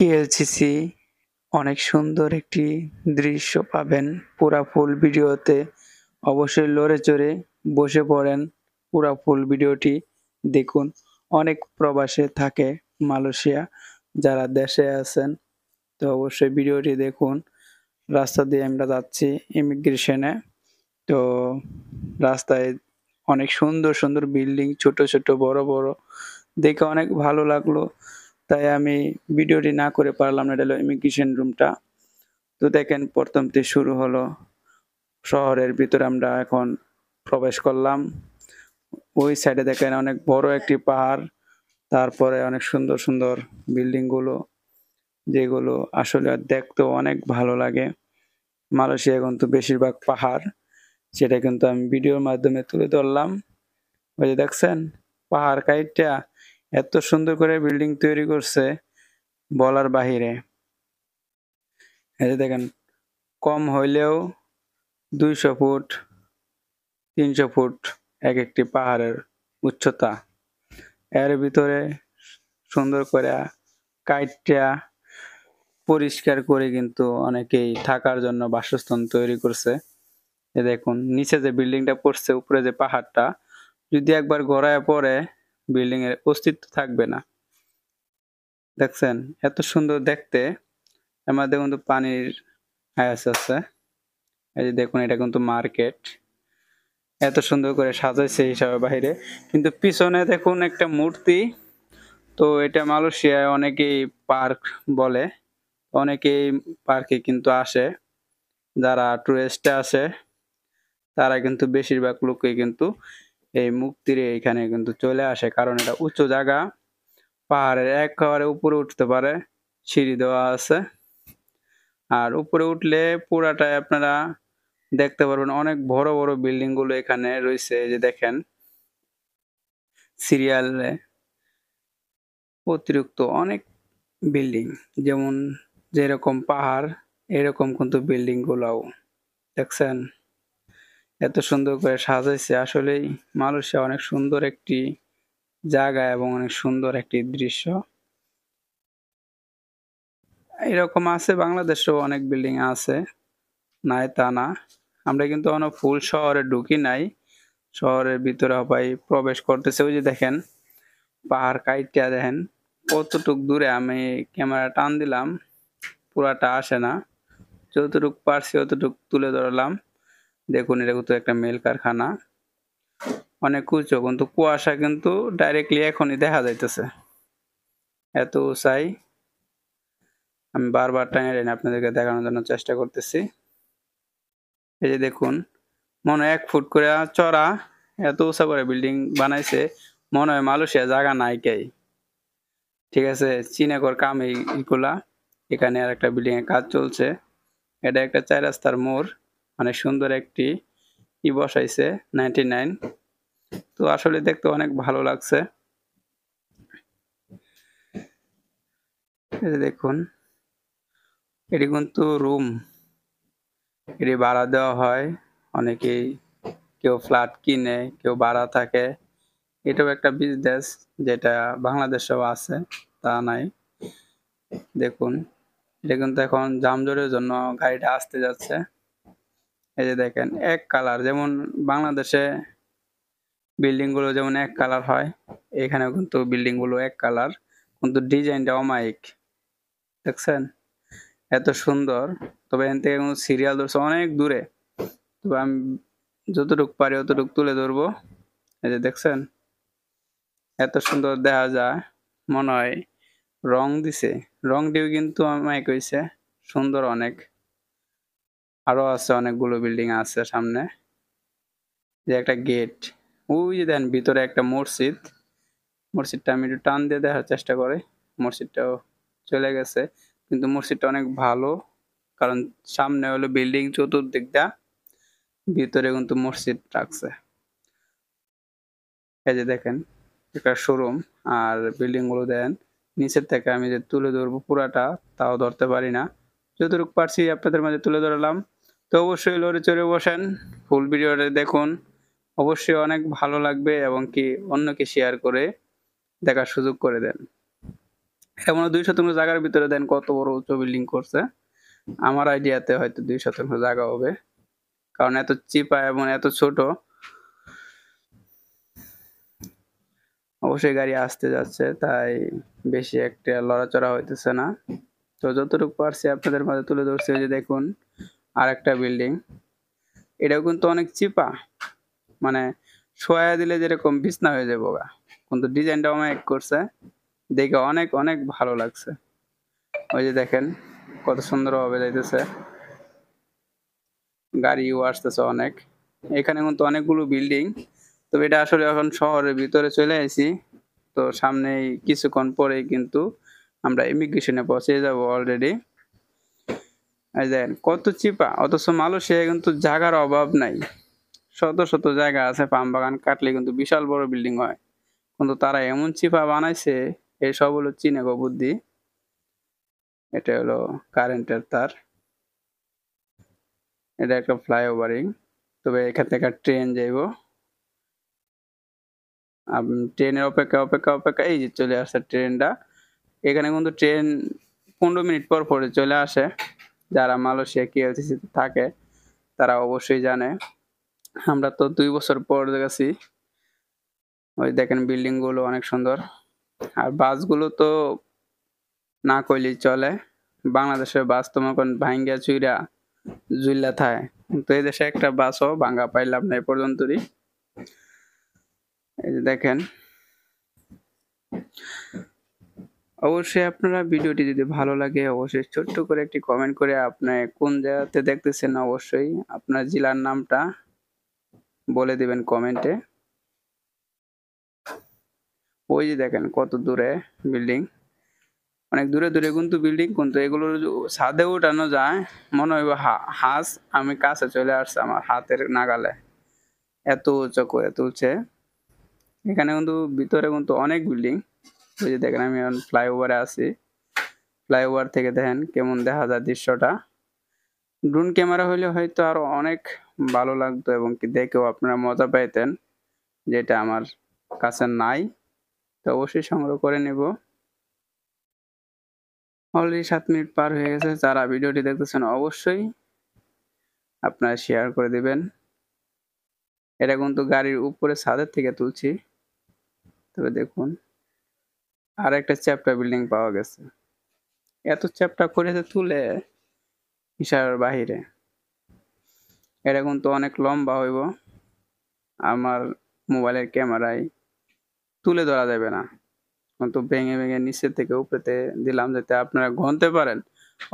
টিএলসিসি অনেক সুন্দর একটি দৃশ্য পাবেন পুরা ফুল ভিডিওতে। অবশ্যই লড়ে চড়ে বসে পড়েন, পুরা ফুল ভিডিওটি দেখুন। অনেক প্রবাসে থাকে মালয়েশিয়া, যারা দেশে আছেন তো অবশ্যই ভিডিওটি দেখুন। রাস্তা দিয়ে আমরা যাচ্ছি ইমিগ্রেশনে। তো রাস্তায় অনেক সুন্দর সুন্দর বিল্ডিং, ছোট ছোট বড় বড়, দেখে অনেক ভালো লাগলো। তাই আমি ভিডিওটি না করে পারলাম না। এটা হলো ইমিগ্রেশন রুমটা। তো দেখেন প্রথম থেকে শুরু হলো, শহরের ভিতরে আমরা এখন প্রবেশ করলাম। ওই সাইডে দেখেন অনেক বড় একটি পাহাড়, তারপরে অনেক সুন্দর সুন্দর বিল্ডিং গুলো, যেগুলো আসলে দেখতেও অনেক ভালো লাগে। মালয়েশিয়া কিন্তু বেশিরভাগ পাহাড়, সেটা কিন্তু আমি ভিডিওর মাধ্যমে তুলে ধরলাম। ওই যে দেখছেন পাহাড় কাইটটা এত সুন্দর করে বিল্ডিং তৈরি করছে, বলার বাহিরে। এই যে দেখেন কম হইলেও 200 ফুট 300 ফুট এক একটি পাহাড়ের উচ্চতা। এর ভিতরে সুন্দর করে কাইটটা পরিষ্কার করে কিন্তু অনেকেই থাকার জন্য বাসস্থান তৈরি করছে। এ দেখুন নিচে যে বিল্ডিংটা পড়ছে, উপরে যে পাহাড়টা, যদি একবার গড়ায় পড়ে বিল্ডিং এর অস্তিত্ব থাকবে না। দেখছেন এত সুন্দর দেখতে। এর মধ্যে কিন্তু পানির আয়াস আছে। এই যে দেখুন এটা কিন্তু মার্কেট, এত সুন্দর করে সাজাইছে হিসাবে বাহিরে। কিন্তু পিছনে দেখুন একটা মূর্তি। তো এটা মালয়েশিয়ায় অনেকেই পার্ক বলে, অনেকেই পার্কে কিন্তু আসে। যারা টুরিস্টে আসে তারা কিন্তু বেশিরভাগ লোকই কিন্তু এই মুক্তির এখানে কিন্তু চলে আসে, কারণ এটা উঁচু জায়গা, পাহাড়ের একেবারে উপরে উঠতে পারে, সিঁড়ি দেওয়া আছে। আর উপরে উঠলে পুরাটাই আপনারা দেখতে পারবেন, অনেক বড় বড় বিল্ডিং গুলো এখানে রয়েছে। এই যে দেখেন সিরিয়ালে অতিরিক্ত অনেক বিল্ডিং, যেমন যেরকম পাহাড় এরকম কিন্তু বিল্ডিং গুলাও দেখছেন এত সুন্দর করে সাজাইছে। আসলেই মালয়েশিয়া অনেক সুন্দর একটি জায়গা এবং অনেক সুন্দর একটি দৃশ্য। এরকম আছে বাংলাদেশেও অনেক বিল্ডিং আছে, নাই তা না। আমরা কিন্তু এখনো ফুল শহরে ঢুকি নাই, শহরের ভিতরে সবাই প্রবেশ করতেছে। ওই যে দেখেন পাহাড় কাইটটা দেখেন কতটুক দূরে, আমি ক্যামেরা টান দিলাম পুরাটা আসে না, যতটুক পারছি অতটুক তুলে ধরলাম। দেখুন এটা কিন্তু একটা মিল কারখানা, অনেক উঁচু, কিন্তু কুয়াশা কিন্তু ডাইরেক্টলি এখনই দেখা যাইতেছে, এত উঁচাই। আমি বারবার টাইনে টাইনে আপনাদেরকে দেখানোর জন্য চেষ্টা করতেছি। এই যে দেখুন মনে হয় 1 ফুট করে চড়া, এত উঁচা করে বিল্ডিং বানাইছে, মনে হয় মালয়েশিয়া জায়গা নাই কেই। ঠিক আছে, চীনাকর কাম এইগুলা। এখানে আর একটা বিল্ডিং এর কাজ চলছে। এটা একটা 4 রাস্তার মোড়, অনেক সুন্দর একটি বসাইছে 99। তো আসলে দেখতে অনেক ভালো লাগছে। এই যে দেখুন এটি কিন্তু রুম, এটি ভাড়া দেওয়া হয়। অনেকেই কেউ ফ্ল্যাট কিনে, কেউ ভাড়া থাকে। এটাও একটা বিজনেস, যেটা বাংলাদেশেও আছে, তা নাই। দেখুন এটা কিন্তু এখন যানজটের জন্য গাড়িটা আসতে যাচ্ছে। এই যে দেখেন এক কালার, যেমন বাংলাদেশে বিল্ডিং গুলো যেমন এক কালার হয়, এখানেও কিন্তু বিল্ডিং গুলো এক কালার, কিন্তু ডিজাইনটা অমায়িক। দেখছেন এত সুন্দর। তবে এখান থেকে কিন্তু সিরিয়াল ধরছে অনেক দূরে, তবে আমি যতটুক পারি অতটুক তুলে ধরবো। এই যে দেখছেন এত সুন্দর দেখা যায়, মনে হয় রং দিছে, রং দিয়েও কিন্তু অমায়িক হইছে, সুন্দর অনেক। আরো আছে অনেকগুলো বিল্ডিং আছে সামনে। যে একটা গেট, ওই যে দেন ভিতরে একটা মসজিদ। মসজিদটা আমি একটু টান দিয়ে দেখার চেষ্টা করি। মসজিদটাও চলে গেছে, কিন্তু মসজিদটা অনেক ভালো, কারণ সামনে হলো বিল্ডিং চতুর্দিকটা, ভিতরে কিন্তু মসজিদ রাখছে। এই যে দেখেন একটা শোরুম, আর বিল্ডিং গুলো দেন নিচের থেকে আমি যে তুলে ধরবো পুরাটা তাও ধরতে পারি না, যতটুকু পারছি আপনাদের মাঝে তুলে ধরলাম। তো অবশ্যই লড়ে চড়ে বসেন, ফুল ভিডিওটা দেখুন, অবশ্যই অনেক ভালো লাগবে এবং কি অন্যকে শেয়ার করে দেখার সুযোগ করে দেন। এটা মনে হয় ২ শতাংশ জায়গার ভিতরে দেন কত বড় উঁচু বিল্ডিং করছে। আমার আইডিয়াতে হয়তো ২ শতাংশ জায়গা হবে। কারণ এত চিপা এবং এত ছোট। অবশ্যই গাড়ি আসতে যাচ্ছে, তাই বেশি একটা লড়াচড়া হইতেছে না। তো যতটুকু পারছি আপনাদের মাঝে তুলে ধরছি। এই যে দেখুন আরেকটা বিল্ডিং। এটাও কিন্তু অনেক চিপা। মানে শোয়া দিলে যেরকম বিছনা হয়ে যাবো গা। কিন্তু ডিজাইনটাও অনেক করছে। দেখে অনেক অনেক ভালো লাগছে। ওই যে দেখেন কত সুন্দরভাবে যাইতেছে। গাড়িও আসতেছে অনেক। এখানে কিন্তু অনেকগুলো বিল্ডিং। তবে এটা আসলে এখন শহরের ভিতরে চলে আইছি। তো সামনেই কিছুক্ষণ পরেই কিন্তু আমরা ইমিগ্রেশনে পৌঁছে যাব অলরেডি। এই দেখেন কত চিপা, অথচ মালয়েশিয়ায় কিন্তু জায়গার অভাব নাই। শত শত জায়গা আছে, পাম বাগান কাটলে কিন্তু বিশাল বড় বিল্ডিং হয়। কিন্তু তারা এমন চিপা বানাইছে, এই সব হলো চীনের বুদ্ধি। এটা হলো কারেন্টের তার। এটা একটা ফ্লাইওভারিং। তবে এখান থেকে ট্রেন যাইবো। ট্রেনের অপেক্ষা এই যে চলে আসছে ট্রেনটা। এখানে কিন্তু ট্রেন ১৫ মিনিট পর পরে চলে আসে। যারা মালয়েশিয়া KLCC তে থাকে তারা অবশ্যই জানে। আমরা তো ২ বছর পর গেছি। ওই দেখেন বিল্ডিং গুলো অনেক সুন্দর। আর বাসগুলো তো না কইলেই চলে। বাংলাদেশের বাস তো মনে করেন ভাইঙ্গা চুইরা জুইল্লা থায়। কিন্তু এই দেশে একটা বাসও ভাঙ্গা পাইলাম না এ পর্যন্তই। এই যে দেখেন। অবশ্যই আপনারা ভিডিওটি যদি ভালো লাগে অবশ্যই ছোট্ট করে একটি কমেন্ট করে আপনি কোন জায়গাতে দেখতেছেন অবশ্যই আপনার জেলার নামটা বলে দিবেন কমেন্টে। ওই যে দেখেন কত দূরে বিল্ডিং। অনেক দূরে দূরে কিন্তু বিল্ডিং, কিন্তু এগুলোর ছাদে উঠানো যায় মনে হইব হাঁস। আমি কাছে চলে আসছি আমার হাতের নাগালে, এত উঁচু করে তুলছে। এখানে কিন্তু ভিতরে কিন্তু অনেক বিল্ডিং। ওই যে দেখেন আমি এখন ফ্লাইওভারে আছি। ফ্লাইওভার থেকে দেখেন কেমন দেখা যায় দৃশ্যটা। ড্রোন ক্যামেরা হইলে হয়তো আরো অনেক ভালো লাগতো এবং কি দেখেও আপনারা মজা পাইতেন, যেটা আমার কাছে নাই। তো অবশ্যই সংগ্রহ করে নেব। অলরেডি 7 মিনিট পার হয়ে গেছে। যারা ভিডিওটি দেখতেছেন অবশ্যই আপনারা শেয়ার করে দিবেন। এটা কিন্তু গাড়ির উপরে ছাদের থেকে তুলছি। তবে দেখুন আর একটা চ্যাপ্টা বিল্ডিং পাওয়া গেছে। এত চ্যাপ্টা করে তুলে হিসাবের বাহিরে। এটা কিন্তু অনেক লম্বা হইব। আমার মোবাইলের ক্যামেরায় তুলে ধরা যাবে না। কিন্তু ভেঙে ভেঙে নিচের থেকে উপরেতে দিলাম যাতে আপনারা গুনতে পারেন।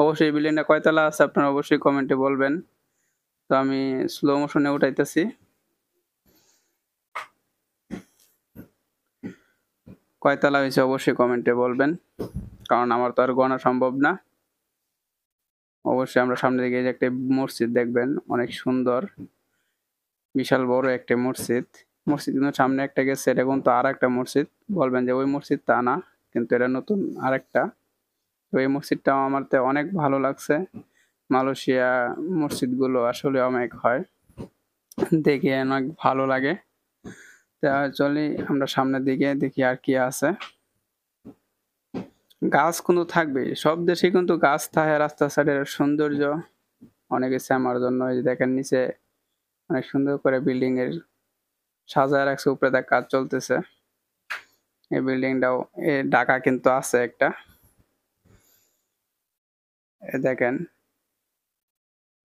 অবশ্যই বিল্ডিংটা কয়তলা আছে আপনারা অবশ্যই কমেন্টে বলবেন। তো আমি স্লো মোশনে উঠাইতেছি। কয়তলা হয়েছে অবশ্যই কমেন্টে বলবেন, কারণ আমার তো আর গোনা সম্ভব না। অবশ্যই আমরা সামনে দিকে যে একটা মসজিদ দেখবেন অনেক সুন্দর, বিশাল বড় একটা মসজিদ। মসজিদ কিন্তু সামনে একটা গেছে, এটা কিন্তু আর একটা মসজিদ। বলবেন যে ওই মসজিদ তা না, কিন্তু এটা নতুন আরেকটা। তো এই মসজিদটাও আমার অনেক ভালো লাগছে। মালয়েশিয়া মসজিদগুলো আসলে অনেক হয়, দেখে অনেক ভালো লাগে। তা চলি আমরা সামনের দিকে দেখি আর কি আছে। গাছ কিন্তু থাকবে, সব দেশে কিন্তু গাছ থাকে। রাস্তার সাইডের সৌন্দর্য অনেকে আমার জন্য। এই যে দেখেন নিচে অনেক সুন্দর করে বিল্ডিং এর সাজায় রাখছে, উপরে দেখ কাজ চলতেছে। এই বিল্ডিংটাও ঢাকা কিন্তু আছে একটা। দেখেন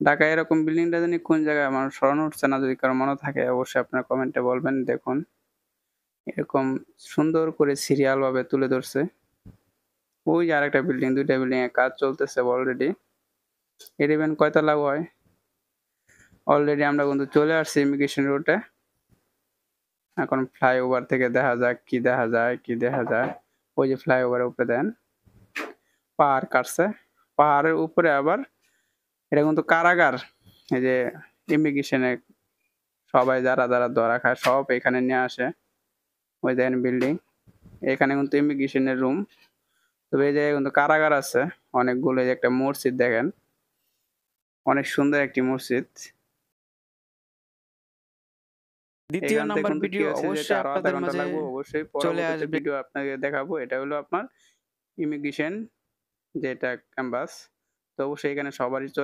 ঢাকা এরকম বিল্ডিংটা জানি কোন জায়গায় আমার স্মরণ উঠছে না, যদি কারো মনে থাকে অবশ্যই আপনার কমেন্টে বলবেন। দেখুন এরকম সুন্দর করে সিরিয়াল ভাবে তুলে ধরছে। ওই যে আরেকটা বিল্ডিং, দুইটা বিল্ডিং এর কাজ চলতেছে অলরেডি। এর ইভেন্ট কয়তলা হয় অলরেডি আমরা কিন্তু চলে আসছি ইমিগ্রেশন রোডে। এখন ফ্লাইওভার থেকে দেখা যাক কি দেখা যায় কি দেখা যায়। ওই যে ফ্লাইওভারের উপরে দেন পাহাড় কাটছে, পাহাড়ের উপরে আবার এটা কিন্তু কারাগার। এই যে ইমিগ্রেশনে সবাই যারা যারা ধরা খায় সব এখানে নিয়ে আসে। ওই দেখেন বিল্ডিং, এখানে কিন্তু ইমিগ্রেশনের রুম। তবে এই জায়গায় কিন্তু কারাগার আছে অনেকগুলো। এই যে একটা মসজিদ দেখেন, অনেক সুন্দর একটি মসজিদ। দ্বিতীয় এখান থেকে নাম্বার কিন্তু কি ভিডিও হয়েছে, যেটা অবশ্যই আরো আধা আপনাদের ঘন্টা মাঝে লাগবে। অবশ্যই চলে পরবর্তীতে আসবে। ভিডিও আপনাকে দেখাবো। এটা হলো আপনার ইমিগ্রেশন যেটা ক্যাম্পাস। তো অবশ্যই এখানে সবারই চলে